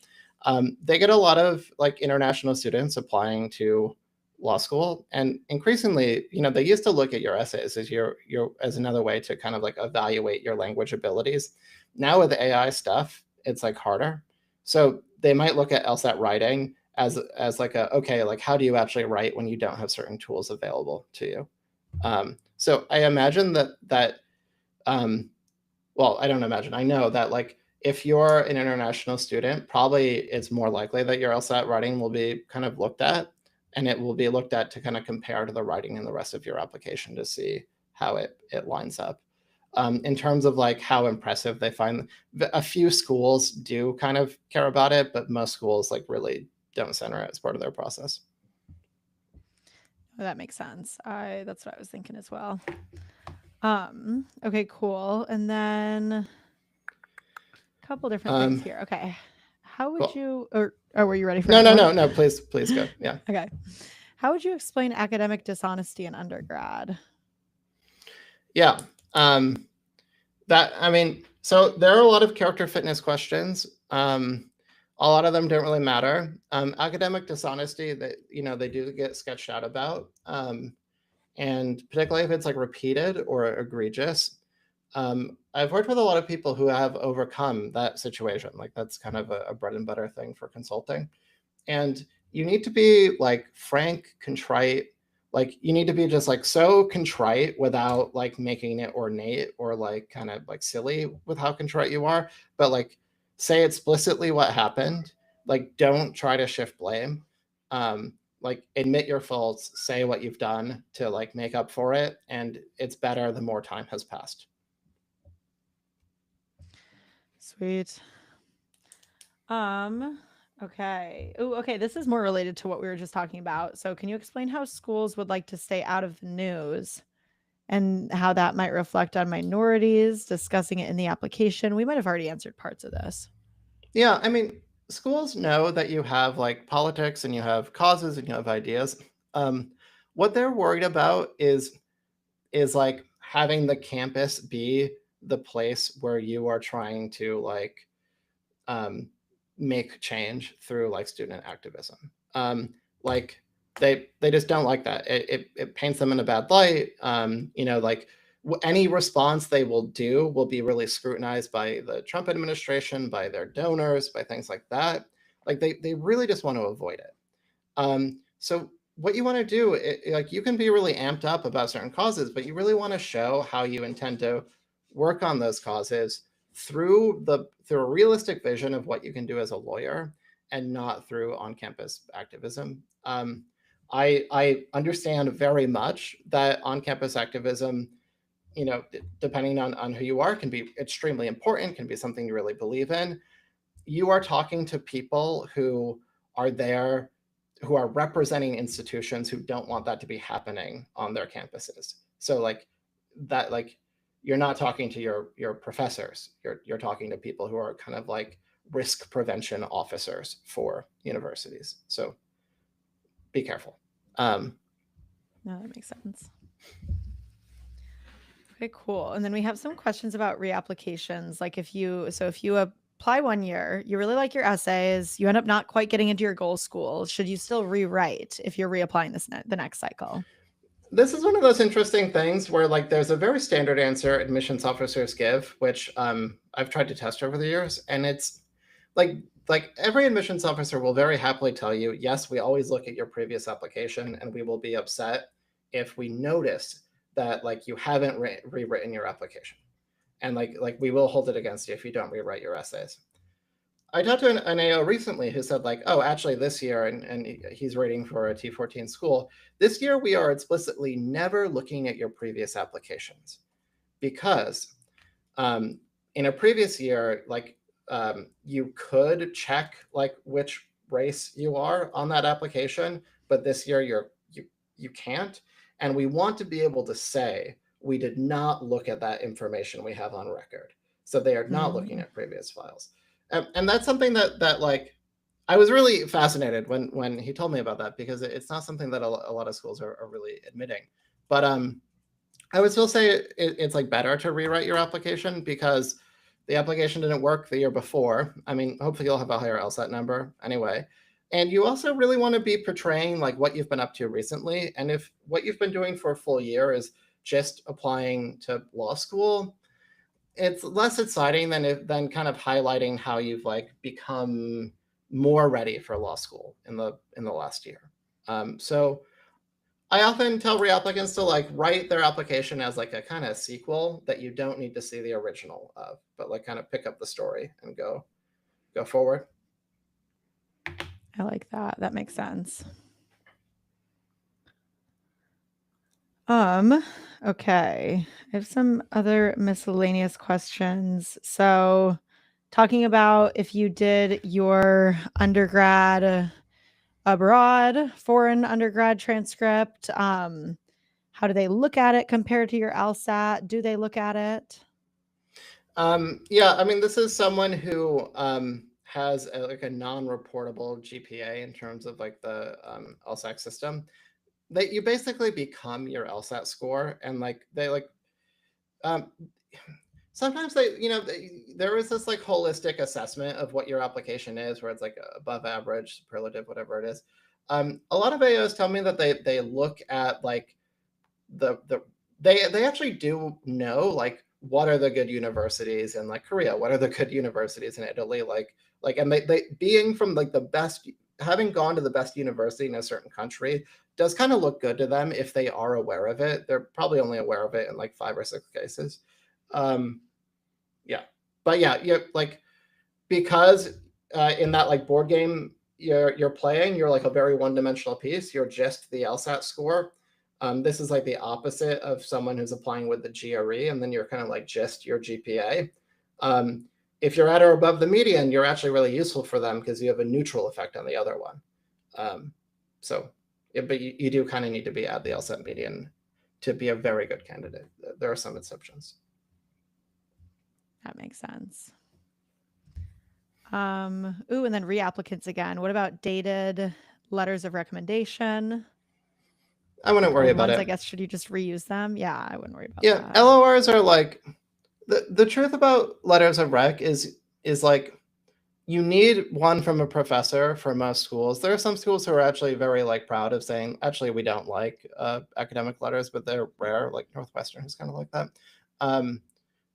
They get a lot of like international students applying to law school, and increasingly, they used to look at your essays as your as another way to kind of like evaluate your language abilities. Now with AI stuff, it's like harder. So they might look at LSAT writing as like okay, like how do you actually write when you don't have certain tools available to you? So I imagine that well, I don't imagine, I know that like if you're an international student, probably it's more likely that your LSAT writing will be kind of looked at. and it will be looked at to kind of compare to the writing in the rest of your application to see how it lines up. In terms of like how impressive they find, a few schools do kind of care about it, but most schools like really don't center it as part of their process. Oh, that makes sense. That's what I was thinking as well. Okay, cool. And then a couple different things here. Okay. How would Cool. you, or were you ready for No, please go. Yeah. Okay. How would you explain academic dishonesty in undergrad? Yeah. So there are a lot of character fitness questions. A lot of them don't really matter. Academic dishonesty, that they do get sketched out about, and particularly if it's like repeated or egregious. I've worked with a lot of people who have overcome that situation. Like that's kind of a bread and butter thing for consulting, and you need to be like frank, contrite. Like you need to be just like so contrite without like making it ornate or like kind of like silly with how contrite you are, but like say explicitly what happened. Like don't try to shift blame. Like admit your faults, say what you've done to like make up for it, and it's better the more time has passed. Sweet. Okay. Oh, okay. This is more related to what we were just talking about. So, can you explain how schools would like to stay out of the news and how that might reflect on minorities, discussing it in the application? We might have already answered parts of this. Yeah, I mean, schools know that you have like politics and you have causes and you have ideas. What they're worried about is like having the campus be the place where you are trying to like um, make change through like student activism. Like they just don't like that. It paints them in a bad light. Like any response they will do will be really scrutinized by the Trump administration, by their donors, by things like that. Like they really just want to avoid it. So what you want to do, like you can be really amped up about certain causes, but you really want to show how you intend to work on those causes through a realistic vision of what you can do as a lawyer, and not through on-campus activism. I understand very much that on-campus activism, depending on who you are, can be extremely important, can be something you really believe in. You are talking to people who are there, who are representing institutions who don't want that to be happening on their campuses. So like that, like you're not talking to your professors. You're talking to people who are kind of like risk prevention officers for universities. So be careful. No, that makes sense. Okay, cool. And then we have some questions about reapplications. Like if you apply 1 year, you really like your essays, you end up not quite getting into your goal school, should you still rewrite if you're reapplying the next cycle? This is one of those interesting things where like there's a very standard answer admissions officers give, which I've tried to test over the years, and it's like every admissions officer will very happily tell you, yes, we always look at your previous application, and we will be upset if we notice that like you haven't rewritten your application, and like we will hold it against you if you don't rewrite your essays. I talked to an AO recently who said like, oh, actually this year, and he's rating for a T14 school, this year we are explicitly never looking at your previous applications, because in a previous year, like you could check like which race you are on that application, but this year you can't. And we want to be able to say we did not look at that information we have on record. So they are not looking at previous files. And that's something that like I was really fascinated when he told me about that, because it's not something that a lot of schools are really admitting. But I would still say it's like better to rewrite your application, because the application didn't work the year before. I mean, hopefully you'll have a higher LSAT number anyway. And you also really want to be portraying like what you've been up to recently. And if what you've been doing for a full year is just applying to law school, it's less exciting than kind of highlighting how you've like become more ready for law school in the last year. So I often tell reapplicants to like write their application as like a kind of sequel that you don't need to see the original of, but like kind of pick up the story and go forward. I like that. That makes sense. Um, okay. I have some other miscellaneous questions. So, talking about if you did your undergrad abroad, foreign undergrad transcript, how do they look at it compared to your LSAT? Do they look at it? Yeah, I mean, this is someone who has like a non-reportable GPA in terms of like the LSAC system. That you basically become your LSAT score, and like they like um, sometimes there is this like holistic assessment of what your application is, where it's like above average, superlative, whatever it is. A lot of AOs tell me that they look at like the they actually do know like what are the good universities in like Korea, what are the good universities in Italy, like and they being from like the best, having gone to the best university in a certain country does kind of look good to them if they are aware of it. They're probably only aware of it in like 5 or 6 cases. Um, yeah, but yeah, like because in that like board game you're playing, you're like a very one-dimensional piece. You're just the LSAT score. This is like the opposite of someone who's applying with the GRE, and then you're kind of like just your GPA. Um, if you're at or above the median, you're actually really useful for them because you have a neutral effect on the other one. So, yeah, but you do kind of need to be at the LSAT median to be a very good candidate. There are some exceptions. That makes sense. Ooh, and then reapplicants again. What about dated letters of recommendation? I wouldn't Like worry old about ones, I it. guess, should you just reuse them? Yeah, I wouldn't worry about Yeah, that. LORs are like the truth about letters of rec is like you need one from a professor for most schools. There are some schools who are actually very like proud of saying, actually, we don't like academic letters, but they're rare. Like Northwestern is kind of like that. Um,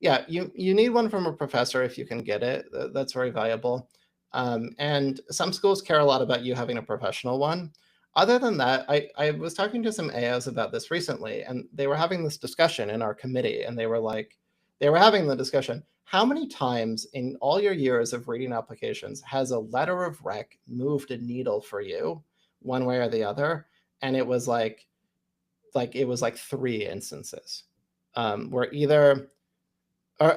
yeah, you need one from a professor if you can get it. That's very valuable. And some schools care a lot about you having a professional one. Other than that, I was talking to some AOs about this recently, and they were having this discussion in our committee, and they were having the discussion. How many times in all your years of reading applications has a letter of rec moved a needle for you one way or the other? And it was like it was like 3 instances where either or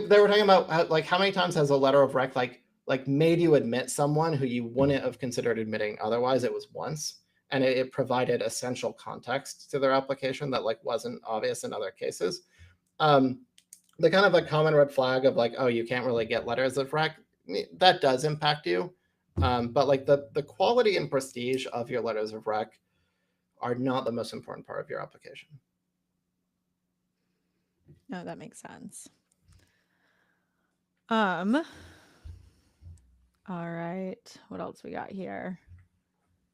they were talking about how many times has a letter of rec like made you admit someone who you wouldn't have considered admitting otherwise. It was once, and it provided essential context to their application that like wasn't obvious in other cases. Um, the kind of a common red flag of like, oh, you can't really get letters of rec, that does impact you. But like the quality and prestige of your letters of rec are not the most important part of your application. No, that makes sense. All right. What else we got here?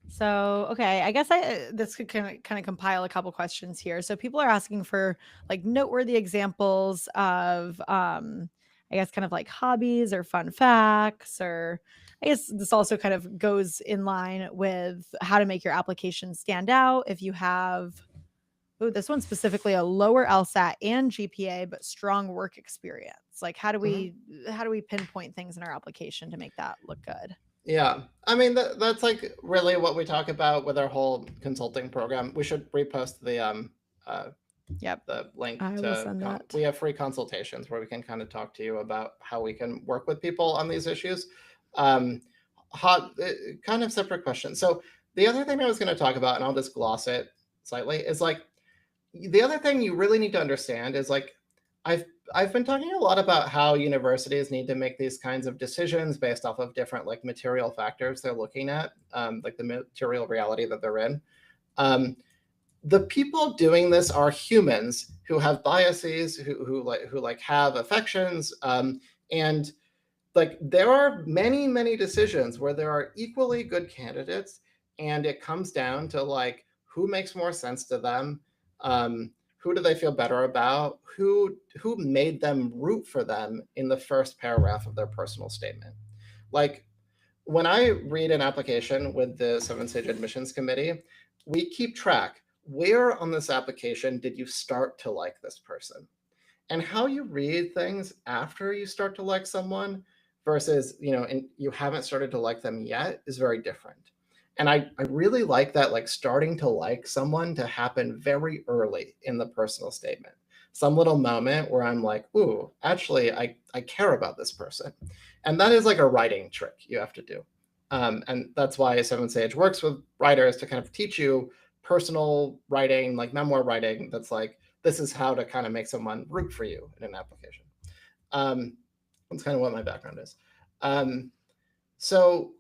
So, okay, I guess this could kind of compile a couple questions here. So people are asking for like noteworthy examples of I guess kind of like hobbies or fun facts, or I guess this also kind of goes in line with how to make your application stand out if you have this one specifically a lower LSAT and GPA but strong work experience. Like Mhm. how do we pinpoint things in our application to make that look good? Yeah, I mean that's like really what we talk about with our whole consulting program. We should repost uh, Yep. the link I will to send that. we have free consultations where we can kind of talk to you about how we can work with people on these issues. Um, kind of separate question. So the other thing I was going to talk about, and I'll just gloss it slightly, is like the other thing you really need to understand is like I've I've been talking a lot about how universities need to make these kinds of decisions based off of different like material factors they're looking at, like the material reality that they're in. Um, the people doing this are humans who have biases, who like have affections, and like there are many decisions where there are equally good candidates, and it comes down to like who makes more sense to them, who do they feel better about, who made them root for them in the first paragraph of their personal statement. Like when I read an application with the Seven Stage Admissions Committee, we keep track. Where on this application did you start to like this person? And how you read things after you start to like someone versus, and you haven't started to like them yet is very different. And I really like that, like starting to like someone to happen very early in the personal statement. Some little moment where I'm like, ooh, actually, I care about this person. And that is like a writing trick you have to do. And that's why Seven Sage works with writers to kind of teach you personal writing, like memoir writing, that's like, this is how to kind of make someone root for you in an application. Um, that's kind of what my background is. Um, so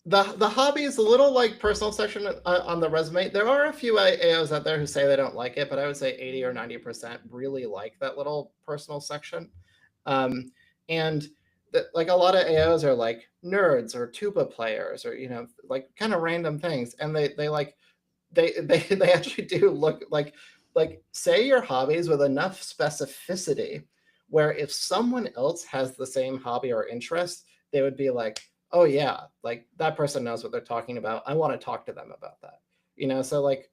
the hobby is a little like personal section on the resume. There are a few AOs out there who say they don't like it, but I would say 80 or 90% really like that little personal section. And like a lot of AOs are like nerds or tuba players or, like kind of random things. And they like, they actually do look like say your hobbies with enough specificity where if someone else has the same hobby or interest, they would be like, oh yeah, like that person knows what they're talking about. I want to talk to them about that. So like,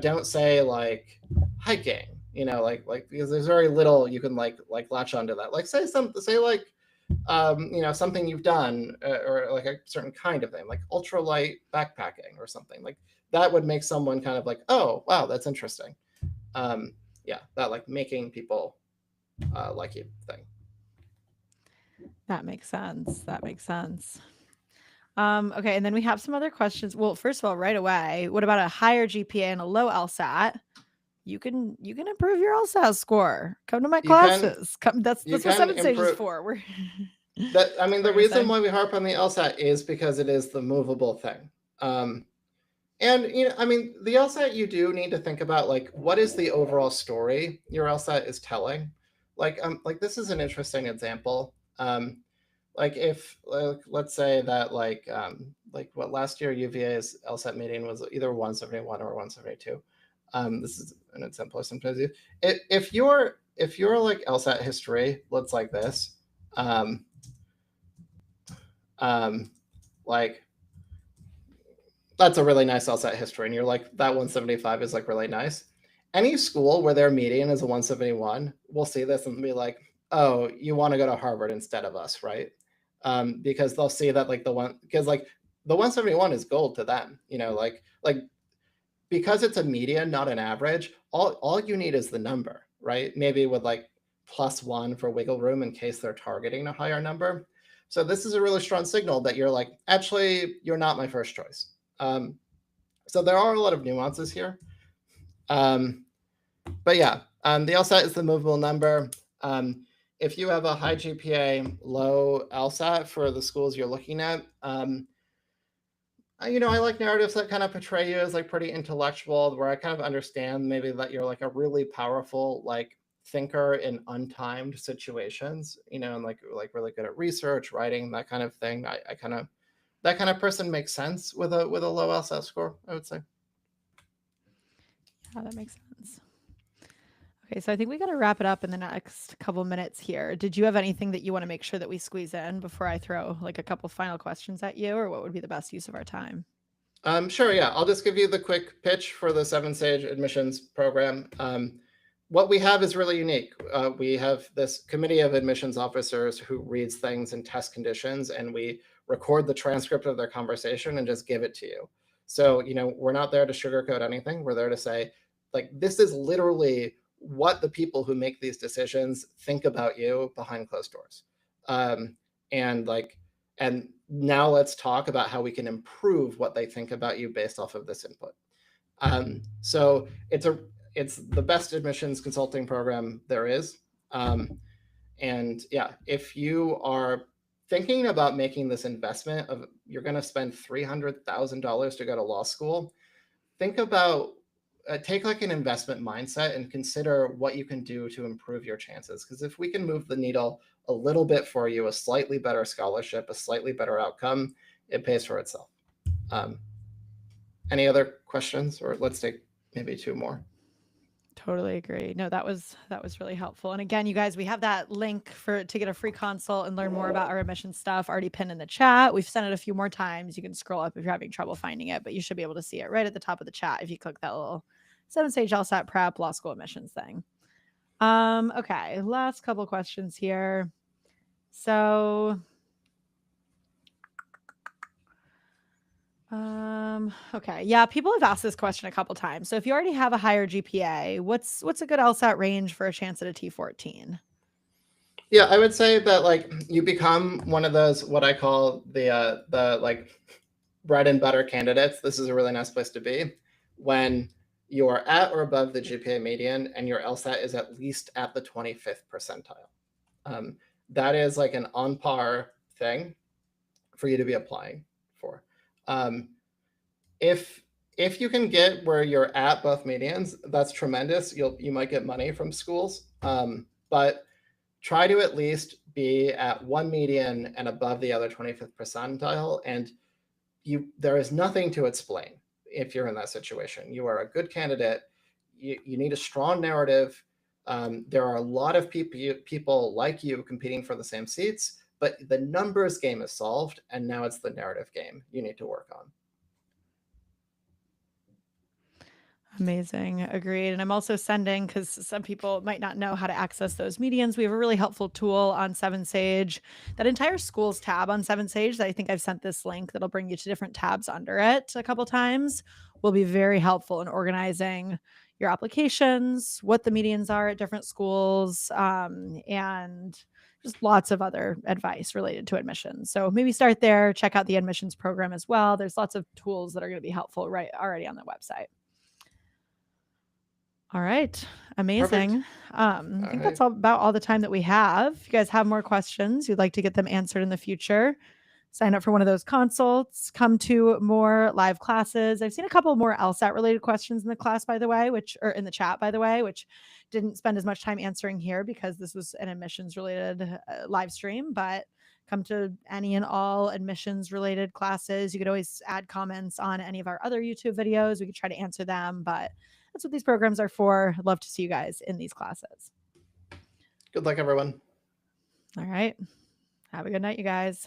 don't say like hiking, like because there's very little you can like latch onto that. Like say like something you've done or like a certain kind of thing, like ultralight backpacking or something like that would make someone kind of like, oh, wow, that's interesting. Yeah, that like making people like you thing. That makes sense. That makes sense. Okay, and then we have some other questions. Well, first of all, right away, what about a higher GPA and a low LSAT? You can improve your LSAT score. Come to my You can classes. Come. That's you what can 7 Stage is improve for. We're that. I mean, we're the gonna reason say. why we harp on the LSAT is because it is the movable thing. And I mean, the LSAT, you do need to think about like what is the overall story your LSAT is telling. Like this is an interesting example. Like if let's say that like what last year UVA's LSAT meeting was either 171 or 172. This is an example I sometimes use. If your like LSAT history looks like this, um, um, like that's a really nice LSAT history, and you're like that 175 is like really nice. Any school where their median is a 171 will see this and be like, oh, you want to go to Harvard instead of us, right? Because they'll see that like the 171 is gold to them, like because it's a median, not an average. All you need is the number, right? Maybe with like +1 for wiggle room in case they're targeting a higher number. So this is a really strong signal that you're like, actually, you're not my first choice. So there are a lot of nuances here. But yeah, the LSAT is the movable number. If you have a high GPA, low LSAT for the schools you're looking at, I like narratives that kind of portray you as like pretty intellectual, where I kind of understand maybe that you're like a really powerful like thinker in untimed situations, and like really good at research, writing, that kind of thing. I kind of that kind of person makes sense with a low LSAT score, I would say. Yeah, that makes sense. Okay, so I think we got to wrap it up in the next couple minutes here. Did you have anything that you want to make sure that we squeeze in before I throw like a couple final questions at you, or what would be the best use of our time? Sure, yeah. I'll just give you the quick pitch for the Seven Sage admissions program. What we have is really unique. We have this committee of admissions officers who reads things in test conditions, and we record the transcript of their conversation and just give it to you. So, we're not there to sugarcoat anything. We're there to say, like, this is literally what the people who make these decisions think about you behind closed doors. And like, and now let's talk about how we can improve what they think about you based off of this input. So it's the best admissions consulting program there is. And yeah, if you are thinking about making this investment of you're going to spend $300,000 to go to law school, think about take like an investment mindset and consider what you can do to improve your chances. Because if we can move the needle a little bit for you, a slightly better scholarship, a slightly better outcome, it pays for itself. Any other questions, or let's take maybe two more. Totally agree. No, that was really helpful. And again, you guys, we have that link to get a free consult and learn more about our admission stuff already pinned in the chat. We've sent it a few more times. You can scroll up if you're having trouble finding it, but you should be able to see it right at the top of the chat if you click that little 7 Stage LSAT prep law school admissions thing. Okay, last couple questions here. So Okay. Yeah, people have asked this question a couple times. So if you already have a higher GPA, what's a good LSAT range for a chance at a T14? Yeah, I would say that like you become one of those what I call the like bread and butter candidates. This is a really nice place to be when you're at or above the GPA median and your LSAT is at least at the 25th percentile. That is like an on par thing for you to be applying for. Um, if you can get where you're at both medians, that's tremendous. You might get money from schools, but try to at least be at one median and above the other 25th percentile. And there is nothing to explain if you're in that situation. You are a good candidate. You need a strong narrative. There are a lot of people like you competing for the same seats, but the numbers game is solved, and now it's the narrative game you need to work on. Amazing. Agreed. And I'm also sending, because some people might not know how to access those medians. We have a really helpful tool on Seven Sage, that entire schools tab on Seven Sage that I think I've sent this link that'll bring you to different tabs under it a couple times, will be very helpful in organizing your applications, what the medians are at different schools, and just lots of other advice related to admissions. So maybe start there, check out the admissions program as well. There's lots of tools that are going to be helpful right already on the website. All right. Amazing. I think Right. that's about all the time that we have. If you guys have more questions, you'd like to get them answered in the future, sign up for one of those consults, come to more live classes. I've seen a couple more LSAT related questions in the class, by the way, or in the chat, by the way, which didn't spend as much time answering here because this was an admissions related live stream, but come to any and all admissions related classes. You could always add comments on any of our other YouTube videos. We could try to answer them, but that's what these programs are for. I'd love to see you guys in these classes. Good luck, everyone. All right. Have a good night, you guys.